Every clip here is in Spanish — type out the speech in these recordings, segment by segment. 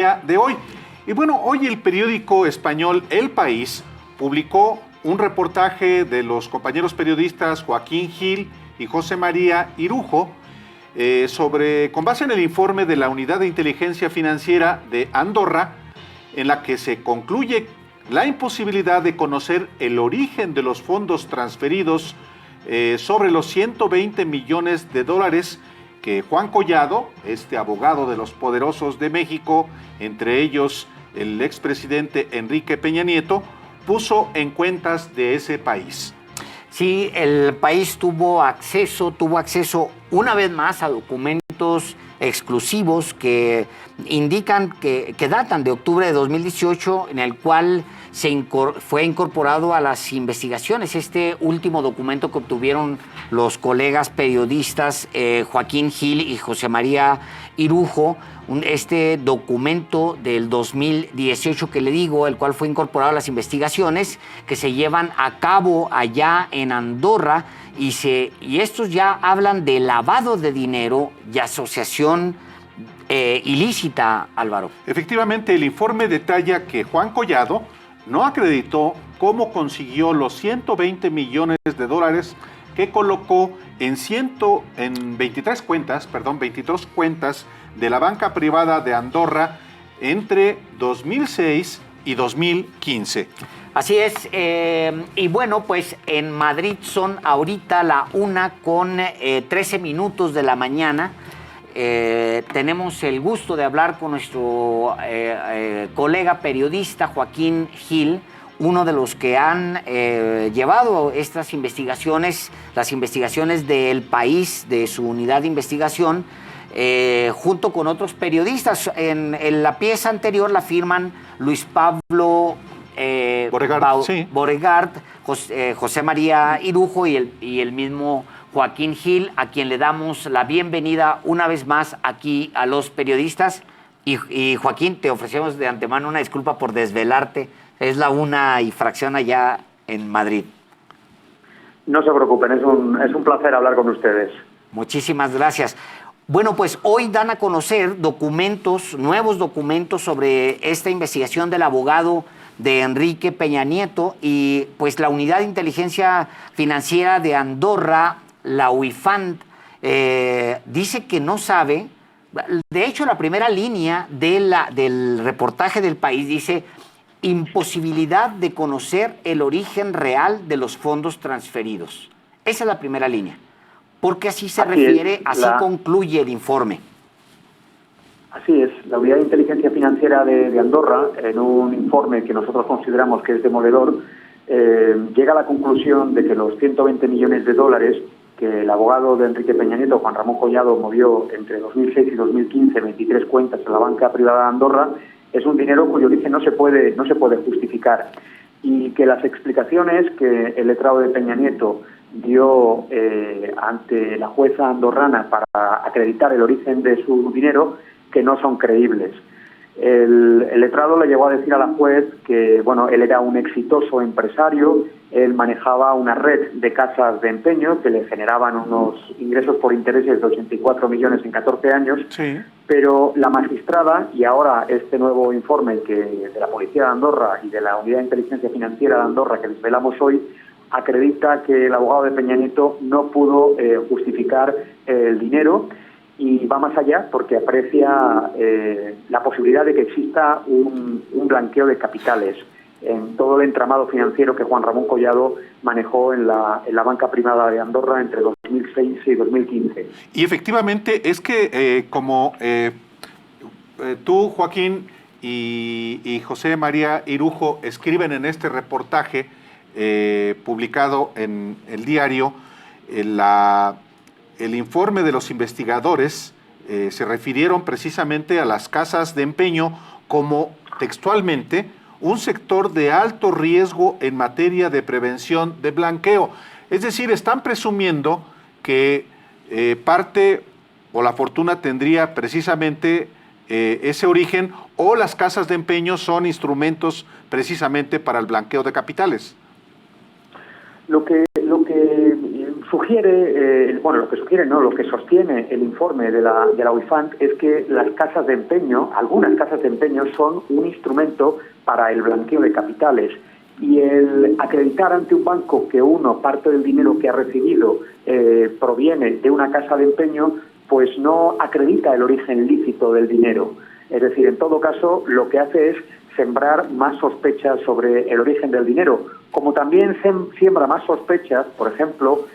de hoy. Y bueno, hoy el periódico español El País publicó un reportaje de los compañeros periodistas Joaquín Gil y José María Irujo con base en el informe de la Unidad de Inteligencia Financiera de Andorra, en la que se concluye la imposibilidad de conocer el origen de los fondos transferidos sobre los 120 millones de dólares que Juan Collado, este abogado de los poderosos de México, entre ellos el expresidente Enrique Peña Nieto, puso en cuentas de ese país. Sí, el país tuvo acceso una vez más a documentos exclusivos que indican que datan de octubre de 2018, en el cual fue incorporado a las investigaciones este último documento que obtuvieron los colegas periodistas Joaquín Gil y José María Irujo, este documento del 2018 que le digo, el cual fue incorporado a las investigaciones que se llevan a cabo allá en Andorra, y estos ya hablan de lavado de dinero y asociación ilícita, Álvaro. Efectivamente, el informe detalla que Juan Collado no acreditó cómo consiguió los 120 millones de dólares que colocó en 23 cuentas de la banca privada de Andorra entre 2006 y 2015. Así es, y bueno, pues en Madrid son ahorita la 1:13 de la mañana. Tenemos el gusto de hablar con nuestro colega periodista Joaquín Gil, uno de los que han llevado estas investigaciones, las investigaciones del país, de su unidad de investigación, junto con otros periodistas. En la pieza anterior la firman Luis Pablo Borregard, José María Irujo y el mismo Joaquín Gil, a quien le damos la bienvenida una vez más aquí a los periodistas. Y Joaquín, te ofrecemos de antemano una disculpa por desvelarte. Es la 1:00 allá en Madrid. No se preocupen, es un placer hablar con ustedes. Muchísimas gracias. Bueno, pues hoy dan a conocer nuevos documentos sobre esta investigación del abogado de Enrique Peña Nieto, y pues la Unidad de Inteligencia Financiera de Andorra, la UIFAND, dice que no sabe. De hecho, la primera línea del reportaje del país dice: imposibilidad de conocer el origen real de los fondos transferidos. Esa es la primera línea, porque así se refiere, así concluye el informe. Así es, la Unidad de Inteligencia Financiera de Andorra, en un informe que nosotros consideramos que es demoledor, llega a la conclusión de que los 120 millones de dólares que el abogado de Enrique Peña Nieto, Juan Ramón Collado, movió entre 2006 y 2015 en 23 cuentas en la banca privada de Andorra, es un dinero cuyo origen no se puede justificar, y que las explicaciones que el letrado de Peña Nieto dio ante la jueza andorrana para acreditar el origen de su dinero, que no son creíbles. El letrado le llegó a decir a la juez que, bueno, él era un exitoso empresario, él manejaba una red de casas de empeño que le generaban unos ingresos por intereses de 84 millones en 14 años, sí. Pero la magistrada, y ahora este nuevo informe de la Policía de Andorra y de la Unidad de Inteligencia Financiera de Andorra que desvelamos hoy, acredita que el abogado de Peña Nieto no pudo justificar el dinero, y va más allá porque aprecia la posibilidad de que exista un blanqueo de capitales en todo el entramado financiero que Juan Ramón Collado manejó en la banca privada de Andorra entre 2006 y 2015. Y efectivamente es que como tú, Joaquín, y José María Irujo escriben en este reportaje publicado en el diario, el informe de los investigadores se refirieron precisamente a las casas de empeño como, textualmente, un sector de alto riesgo en materia de prevención de blanqueo. Es decir, están presumiendo que parte o la fortuna tendría precisamente ese origen, o las casas de empeño son instrumentos precisamente para el blanqueo de capitales. Lo que sugiere, lo que sugiere, no, lo que sostiene el informe de la UIFANT es que las casas de empeño, algunas casas de empeño, son un instrumento para el blanqueo de capitales. Y el acreditar ante un banco que parte del dinero que ha recibido proviene de una casa de empeño, pues no acredita el origen lícito del dinero. Es decir, en todo caso, lo que hace es sembrar más sospechas sobre el origen del dinero, como también siembra más sospechas, por ejemplo,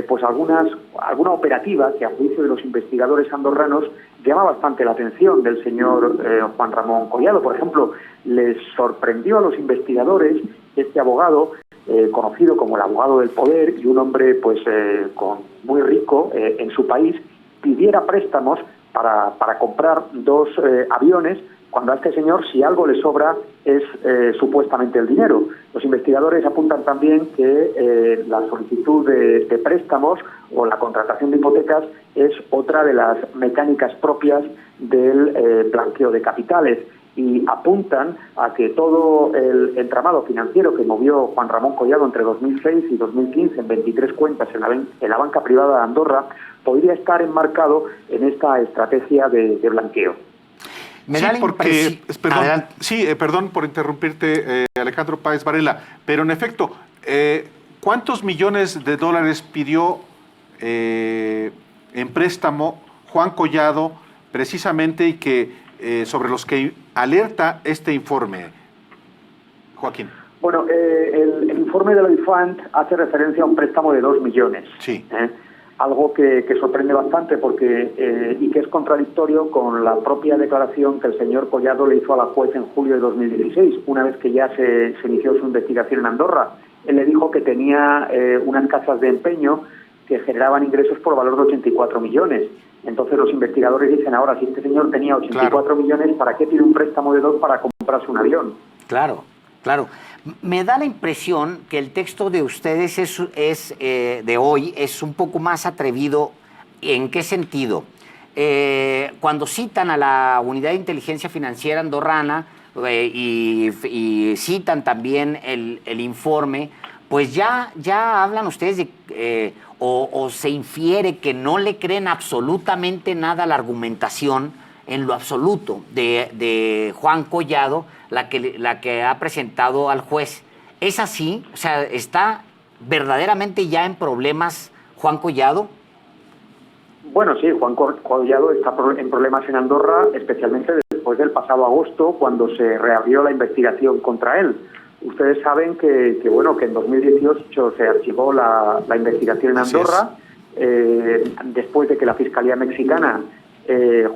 pues alguna operativa que a juicio de los investigadores andorranos llama bastante la atención del señor Juan Ramón Collado. Por ejemplo, les sorprendió a los investigadores este abogado, conocido como el abogado del poder y un hombre pues muy rico en su país, pidiera préstamos para comprar 2 aviones, cuando a este señor, si algo le sobra, es supuestamente el dinero. Los investigadores apuntan también que la solicitud de préstamos o la contratación de hipotecas es otra de las mecánicas propias del blanqueo de capitales, y apuntan a que todo el entramado financiero que movió Juan Ramón Collado entre 2006 y 2015 en 23 cuentas en la banca privada de Andorra podría estar enmarcado en esta estrategia de blanqueo. Perdón por interrumpirte, Alejandro Páez Varela, pero en efecto, ¿cuántos millones de dólares pidió en préstamo Juan Collado precisamente y que sobre los que alerta este informe, Joaquín? Bueno, el informe de la UIFANT hace referencia a un préstamo de 2 millones. Sí. Algo que sorprende bastante porque y que es contradictorio con la propia declaración que el señor Collado le hizo a la juez en julio de 2016, una vez que ya se inició su investigación en Andorra. Él le dijo que tenía unas casas de empeño que generaban ingresos por valor de 84 millones. Entonces los investigadores dicen ahora, si este señor tenía 84 millones, ¿para qué tiene un préstamo de 2 para comprarse un avión? Claro. Me da la impresión que el texto de ustedes de hoy es un poco más atrevido. ¿En qué sentido? Cuando citan a la Unidad de Inteligencia Financiera andorrana y citan también el informe, pues ya hablan ustedes de o se infiere que no le creen absolutamente nada a la argumentación en lo absoluto de Juan Collado, la que ha presentado al juez. ¿Es así? O sea, ¿está verdaderamente ya en problemas Juan Collado? Bueno, sí, Juan Collado está en problemas en Andorra, especialmente después del pasado agosto, cuando se reabrió la investigación contra él. Ustedes saben que en 2018 se archivó la investigación en Andorra, después de que la Fiscalía mexicana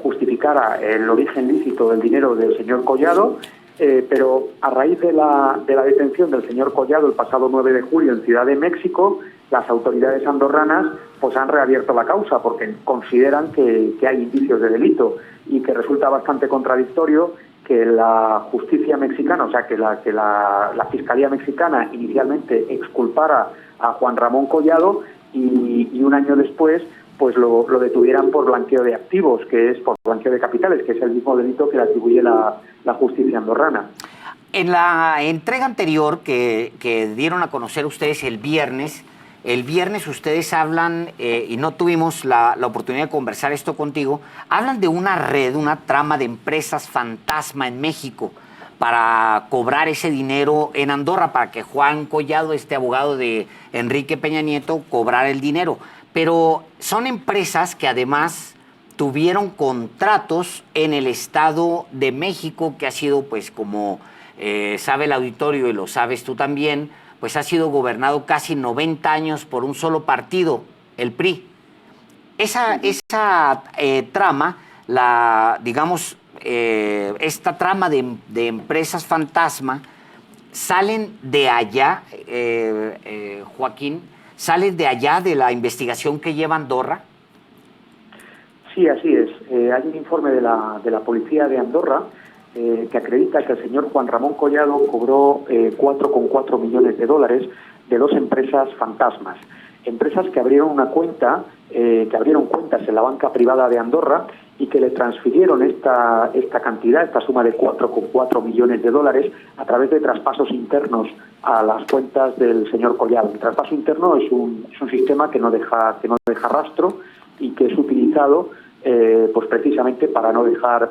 justificara el origen lícito del dinero del señor Collado, pero a raíz de la detención del señor Collado el pasado 9 de julio en Ciudad de México, las autoridades andorranas pues han reabierto la causa porque consideran que hay indicios de delito y que resulta bastante contradictorio que la justicia mexicana, o sea, que la Fiscalía mexicana inicialmente exculpara a Juan Ramón Collado y un año después pues lo detuvieran por blanqueo de activos, que es por blanqueo de capitales, que es el mismo delito que le atribuye la justicia andorrana. En la entrega anterior que dieron a conocer ustedes el viernes ustedes hablan, y no tuvimos la oportunidad de conversar esto contigo, hablan de una red, una trama de empresas fantasma en México para cobrar ese dinero en Andorra, para que Juan Collado, este abogado de Enrique Peña Nieto, cobrara el dinero. Pero son empresas que además tuvieron contratos en el Estado de México, que ha sido, pues como sabe el auditorio y lo sabes tú también, pues ha sido gobernado casi 90 años por un solo partido, el PRI. Esa trama, esta trama de empresas fantasma, salen de allá, Joaquín, salen de allá de la investigación que lleva Andorra. Sí, así es. Hay un informe de la policía de Andorra que acredita que el señor Juan Ramón Collado cobró 4,4 millones de dólares de 2 empresas fantasmas. Empresas que abrieron cuentas en la banca privada de Andorra y que le transfirieron esta cantidad, esta suma de 4,4 millones de dólares a través de traspasos internos a las cuentas del señor Collado. El traspaso interno es un sistema que no deja rastro y que es utilizado pues precisamente para no dejar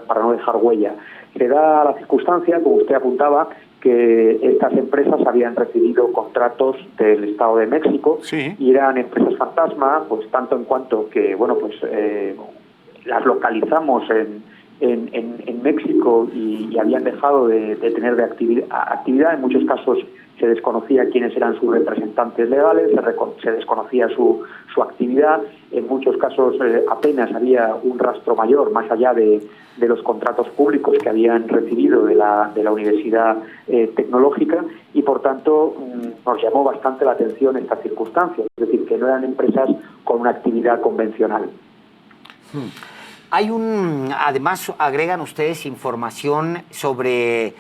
huella. Se da la circunstancia, como usted apuntaba, que estas empresas habían recibido contratos del Estado de México, sí, y eran empresas fantasma, pues tanto en cuanto que, bueno, pues las localizamos en México y habían dejado de tener actividad. En muchos casos se desconocía quiénes eran sus representantes legales, se desconocía su actividad. En muchos casos apenas había un rastro mayor más allá de los contratos públicos que habían recibido de la Universidad Tecnológica, y por tanto nos llamó bastante la atención esta circunstancia, es decir, que no eran empresas con una actividad convencional. Además agregan ustedes información sobre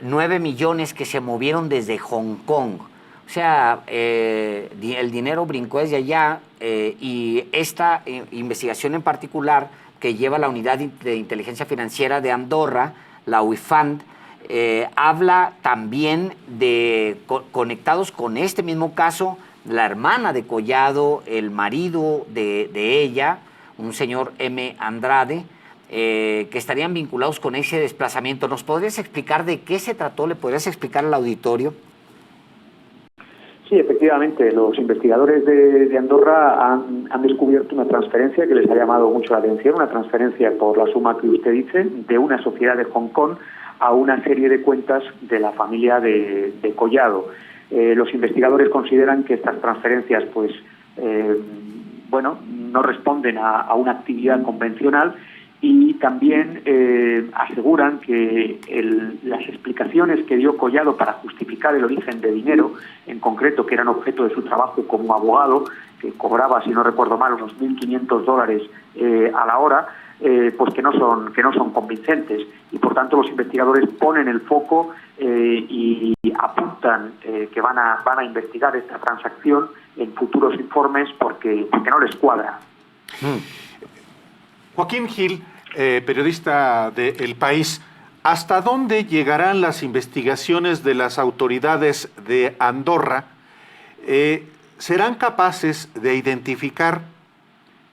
9 millones que se movieron desde Hong Kong. O sea, el dinero brincó desde allá, y esta investigación en particular que lleva la Unidad de Inteligencia Financiera de Andorra, la UIFAND, habla también de conectados con este mismo caso, la hermana de Collado, el marido de ella, un señor M. Andrade, que estarían vinculados con ese desplazamiento. ¿Nos podrías explicar de qué se trató? ¿Le podrías explicar al auditorio? Sí, efectivamente, los investigadores de Andorra han descubierto una transferencia que les ha llamado mucho la atención, una transferencia por la suma que usted dice, de una sociedad de Hong Kong a una serie de cuentas de la familia de Collado. Los investigadores consideran que estas transferencias, pues, no responden a una actividad convencional, y también aseguran que las explicaciones que dio Collado para justificar el origen de dinero, en concreto que eran objeto de su trabajo como abogado, que cobraba, si no recuerdo mal, unos $1.500 a la hora, pues que no son convincentes, y por tanto los investigadores ponen el foco y apuntan que van a investigar esta transacción en futuros informes porque no les cuadra. Joaquín Gil, periodista de El País, ¿hasta dónde llegarán las investigaciones de las autoridades de Andorra? ¿Serán capaces de identificar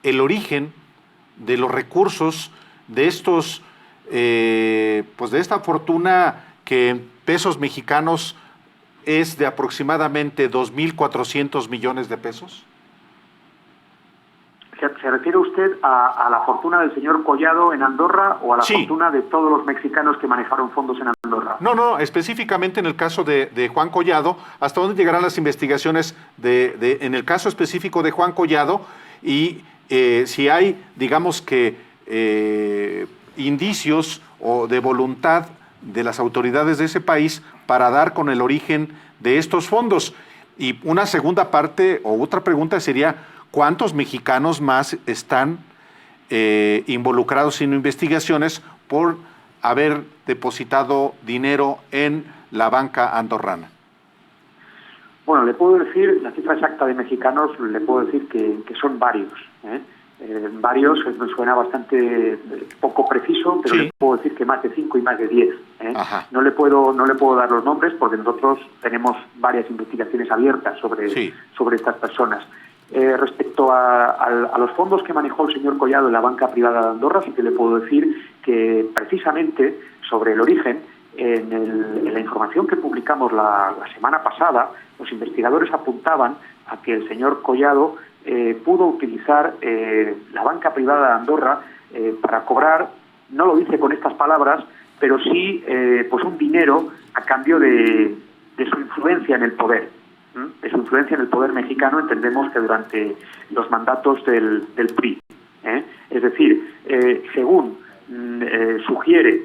el origen de los recursos de estos, pues de esta fortuna que en pesos mexicanos es de aproximadamente 2.400 millones de pesos? ¿Se refiere usted a la fortuna del señor Collado en Andorra o a la fortuna de todos los mexicanos que manejaron fondos en Andorra? No, específicamente en el caso de Juan Collado. ¿Hasta dónde llegarán las investigaciones en el caso específico de Juan Collado? Y si hay, digamos que, indicios o de voluntad de las autoridades de ese país para dar con el origen de estos fondos. Y una segunda parte o otra pregunta sería, ¿cuántos mexicanos más están involucrados en investigaciones por haber depositado dinero en la banca andorrana? Bueno, le puedo decir, la cifra exacta de mexicanos, le puedo decir que son varios. Varios, me suena bastante poco preciso, pero sí, le puedo decir que más de 5 y más de 10. No le puedo dar los nombres porque nosotros tenemos varias investigaciones abiertas sobre estas personas. Respecto a los fondos que manejó el señor Collado en la banca privada de Andorra, sí que le puedo decir que precisamente sobre el origen, en la información que publicamos la semana pasada, los investigadores apuntaban a que el señor Collado pudo utilizar la banca privada de Andorra para cobrar, no lo dice con estas palabras, pero sí pues un dinero a cambio de su influencia en el poder. De su influencia en el poder mexicano, entendemos que durante los mandatos del PRI. Es decir, según sugiere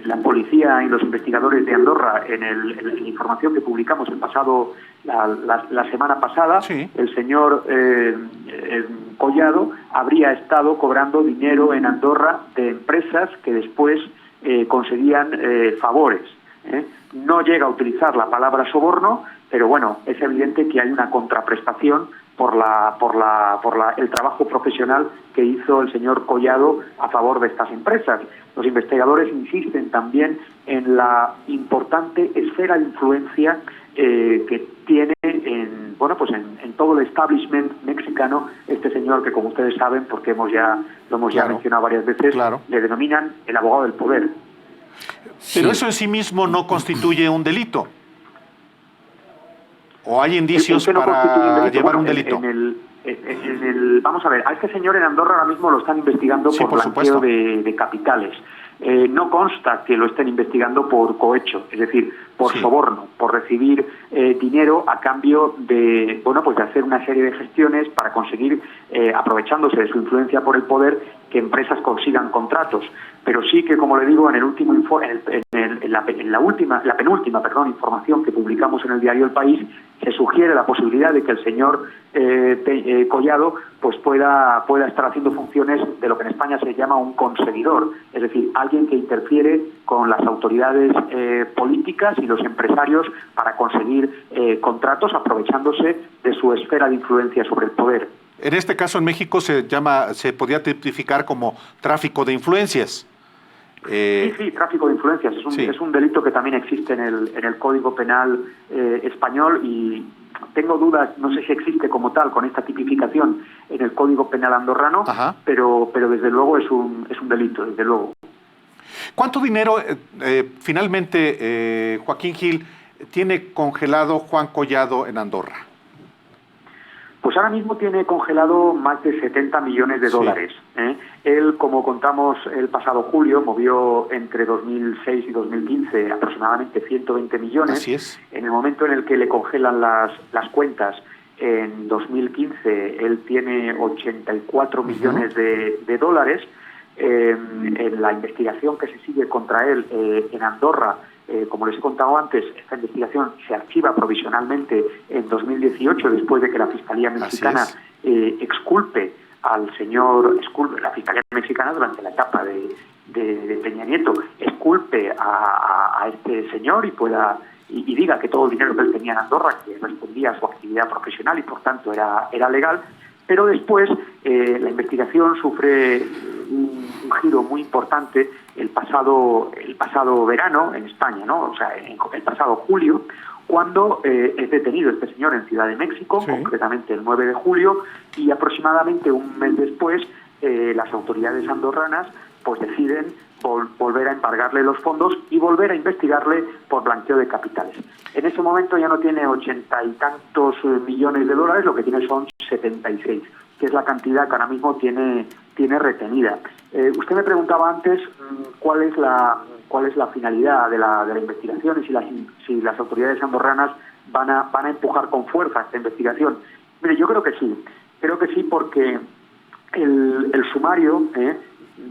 la policía y los investigadores de Andorra en la información que publicamos la semana pasada, el señor Collado habría estado cobrando dinero en Andorra de empresas que después conseguían favores. No llega a utilizar la palabra soborno, pero bueno, es evidente que hay una contraprestación el trabajo profesional que hizo el señor Collado a favor de estas empresas. Los investigadores insisten también en la importante esfera de influencia que tiene en todo el establishment mexicano este señor, que como ustedes saben, porque lo hemos ya mencionado varias veces, le denominan el abogado del poder. Pero eso en sí mismo no constituye un delito. ¿O hay indicios para llevar un delito? Vamos a ver, a este señor en Andorra ahora mismo lo están investigando por blanqueo de capitales. No consta que lo estén investigando por cohecho, es decir, por soborno, por recibir dinero a cambio de hacer una serie de gestiones para conseguir, aprovechándose de su influencia por el poder, que empresas consigan contratos. Pero sí que, como le digo, en el último la penúltima información que publicamos en el diario El País, se sugiere la posibilidad de que el señor Collado pues pueda estar haciendo funciones de lo que en España se llama un conseguidor, es decir, alguien que interfiere con las autoridades políticas y los empresarios para conseguir contratos, aprovechándose de su esfera de influencia sobre el poder. En este caso en México se podría tipificar como tráfico de influencias. Sí, tráfico de influencias. Es un delito que también existe en el Código Penal español, y tengo dudas, no sé si existe como tal con esta tipificación en el Código Penal andorrano, pero desde luego es un delito, desde luego. ¿Cuánto dinero finalmente, Joaquín Gil, tiene congelado Juan Collado en Andorra? Pues ahora mismo tiene congelado más de 70 millones de dólares. Él, como contamos el pasado julio, movió entre 2006 y 2015 aproximadamente 120 millones. Así es. En el momento en el que le congelan las cuentas, en 2015, él tiene 84 millones de dólares. En la investigación que se sigue contra él en Andorra, como les he contado antes, esta investigación se archiva provisionalmente en 2018, después de que la Fiscalía Mexicana exculpe al señor, la Fiscalía Mexicana durante la etapa de Peña Nieto, exculpe a este señor y diga que todo el dinero que él tenía en Andorra, que respondía a su actividad profesional y por tanto era legal. Pero después la investigación sufre un giro muy importante el pasado verano en España, ¿no? O sea, el pasado julio, cuando es detenido este señor en Ciudad de México, concretamente el 9 de julio, y aproximadamente un mes después las autoridades andorranas pues deciden volver a embargarle los fondos y volver a investigarle por blanqueo de capitales. En ese momento ya no tiene 80 y tantos millones de dólares, lo que tiene son 76, que es la cantidad que ahora mismo tiene retenida. Usted me preguntaba antes cuál es la finalidad de la investigación y si las autoridades andorranas van a empujar con fuerza esta investigación. Mire, yo creo que sí, porque el sumario,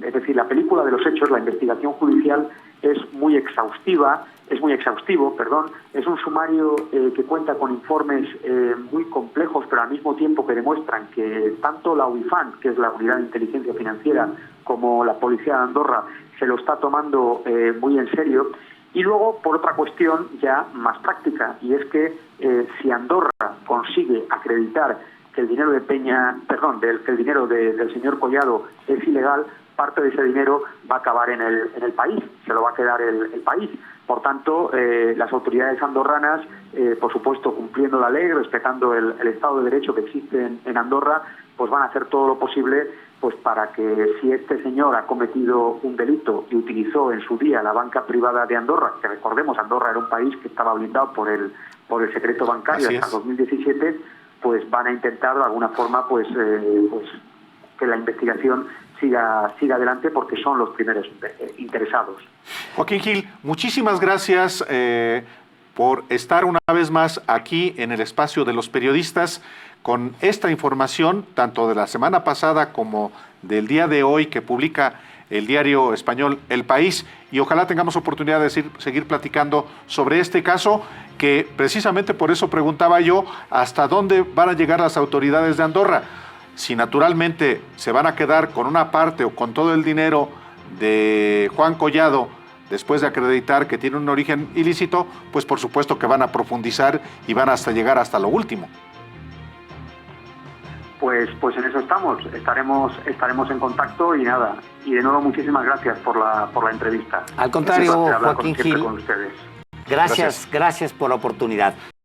es decir, la película de los hechos, la investigación judicial es muy exhaustivo, es un sumario que cuenta con informes muy complejos, pero al mismo tiempo que demuestran que tanto la UIFAN, que es la Unidad de Inteligencia Financiera, como la Policía de Andorra se lo está tomando muy en serio. Y luego, por otra cuestión ya más práctica, y es que si Andorra consigue acreditar que el dinero que el dinero del señor Collado es ilegal, parte de ese dinero va a acabar en el país, se lo va a quedar el país. Por tanto, las autoridades andorranas, por supuesto, cumpliendo la ley, respetando el Estado de Derecho que existe en Andorra, pues van a hacer todo lo posible pues para que, si este señor ha cometido un delito y utilizó en su día la banca privada de Andorra, que recordemos, Andorra era un país que estaba blindado por el secreto bancario hasta 2017, pues van a intentar de alguna forma pues que la investigación siga adelante, porque son los primeros interesados. Joaquín Gil, muchísimas gracias por estar una vez más aquí en el espacio de los periodistas con esta información, tanto de la semana pasada como del día de hoy que publica el diario español El País, y ojalá tengamos oportunidad de seguir platicando sobre este caso, que precisamente por eso preguntaba yo hasta dónde van a llegar las autoridades de Andorra. Si naturalmente se van a quedar con una parte o con todo el dinero de Juan Collado después de acreditar que tiene un origen ilícito, pues por supuesto que van a profundizar y van hasta llegar hasta lo último. Pues en eso estaremos en contacto y nada. Y de nuevo muchísimas gracias por la entrevista. Al contrario, Es un placer hablar Joaquín siempre Gil, con ustedes. gracias por la oportunidad.